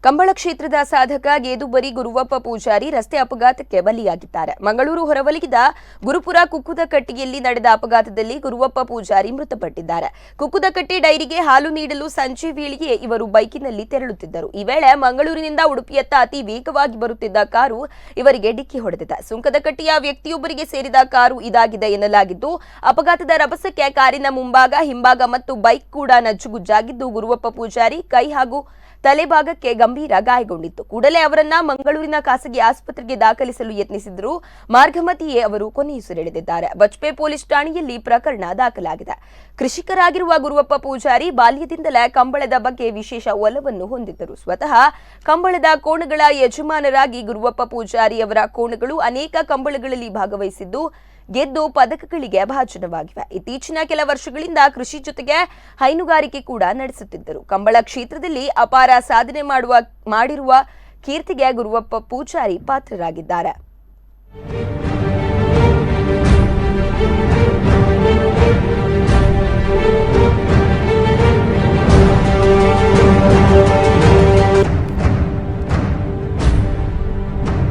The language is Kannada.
ಕಂಬಳ ಕ್ಷೇತ್ರದ ಸಾಧಕ ಗೇದುಬರಿ ಗುರುವಪ್ಪ ಪೂಜಾರಿ ರಸ್ತೆ ಅಪಘಾತಕ್ಕೆ ಬಲಿಯಾಗಿದ್ದಾರೆ. ಮಂಗಳೂರು ಹೊರವಲಯದ ಗುರುಪುರ ಕುಕ್ಕುದಕಟ್ಟಿಯಲ್ಲಿ ನಡೆದ ಅಪಘಾತದಲ್ಲಿ ಗುರುವಪ್ಪ ಪೂಜಾರಿ ಮೃತಪಟ್ಟಿದ್ದಾರೆ. ಕುಕ್ಕುದಕಟ್ಟಿ ಡೈರಿಗೆ ಹಾಲು ನೀಡಲು ಸಂಜೆ ವೇಳೆಗೆ ಇವರು ಬೈಕಿನಲ್ಲಿ ತೆರಳುತ್ತಿದ್ದರು. ಈ ವೇಳೆ ಮಂಗಳೂರಿನಿಂದ ಉಡುಪಿಯತ್ತ ಅತಿ ವೇಗವಾಗಿ ಬರುತ್ತಿದ್ದ ಕಾರು ಇವರಿಗೆ ಡಿಕ್ಕಿ ಹೊಡೆದಿದೆ. ಸುಂಕದಕಟ್ಟಿಯ ವ್ಯಕ್ತಿಯೊಬ್ಬರಿಗೆ ಸೇರಿದ ಕಾರು ಇದಾಗಿದೆ ಎನ್ನಲಾಗಿದ್ದು, ಅಪಘಾತದ ರಭಸಕ್ಕೆ ಕಾರಿನ ಮುಂಭಾಗ, ಹಿಂಭಾಗ ಮತ್ತು ಬೈಕ್ ಕೂಡ ನಜ್ಜುಗುಜ್ಜಾಗಿದ್ದು, ಗುರುವಪ್ಪ ಪೂಜಾರಿ ಕೈ ಹಾಗೂ ತಲೆಭಾಗಕ್ಕೆ ಗಂಭೀರ ಗಾಯಗೊಂಡಿತ್ತು. ಕೂಡಲೇ ಅವರನ್ನ ಮಂಗಳೂರಿನ ಖಾಸಗಿ ಆಸ್ಪತ್ರೆಗೆ ದಾಖಲಿಸಲು ಯತ್ನಿಸಿದ್ರು. ಮಾರ್ಗಮಧ್ಯೆಯೇ ಅವರು ಕೊನೆಯುಸಿರೆಳೆದಿದ್ದಾರೆ. ಬಜ್ಪೆ ಪೊಲೀಸ್ ಠಾಣೆಯಲ್ಲಿ ಪ್ರಕರಣ ದಾಖಲಾಗಿದೆ. ಕೃಷಿಕರಾಗಿರುವ ಗುರುವಪ್ಪ ಪೂಜಾರಿ ಬಾಲ್ಯದಿಂದಲೇ ಕಂಬಳದ ಬಗ್ಗೆ ವಿಶೇಷ ಒಲವನ್ನು ಹೊಂದಿದ್ದರು. ಸ್ವತಃ ಕಂಬಳದ ಕೋಣಗಳ ಯಜಮಾನರಾಗಿ ಗುರುವಪ್ಪ ಪೂಜಾರಿ ಅವರ ಕೋಣಗಳು ಅನೇಕ ಕಂಬಳಗಳಲ್ಲಿ ಭಾಗವಹಿಸಿದ್ದು, ಗೆದ್ದು ಪದಕಗಳಿಗೆ ಭಾಜನವಾಗಿವೆ. ಇತ್ತೀಚಿನ ಕೆಲ ವರ್ಷಗಳಿಂದ ಕೃಷಿ ಜೊತೆಗೆ ಹೈನುಗಾರಿಕೆ ಕೂಡ ನಡೆಸುತ್ತಿದ್ದರು. ಕಂಬಳ ಕ್ಷೇತ್ರದಲ್ಲಿ ಅಪಾರ ಸಾಧನೆ ಮಾಡಿರುವ ಕೀರ್ತಿಗೆ ಗುರುವಪ್ಪ ಪೂಜಾರಿ ಪಾತ್ರರಾಗಿದ್ದಾರೆ.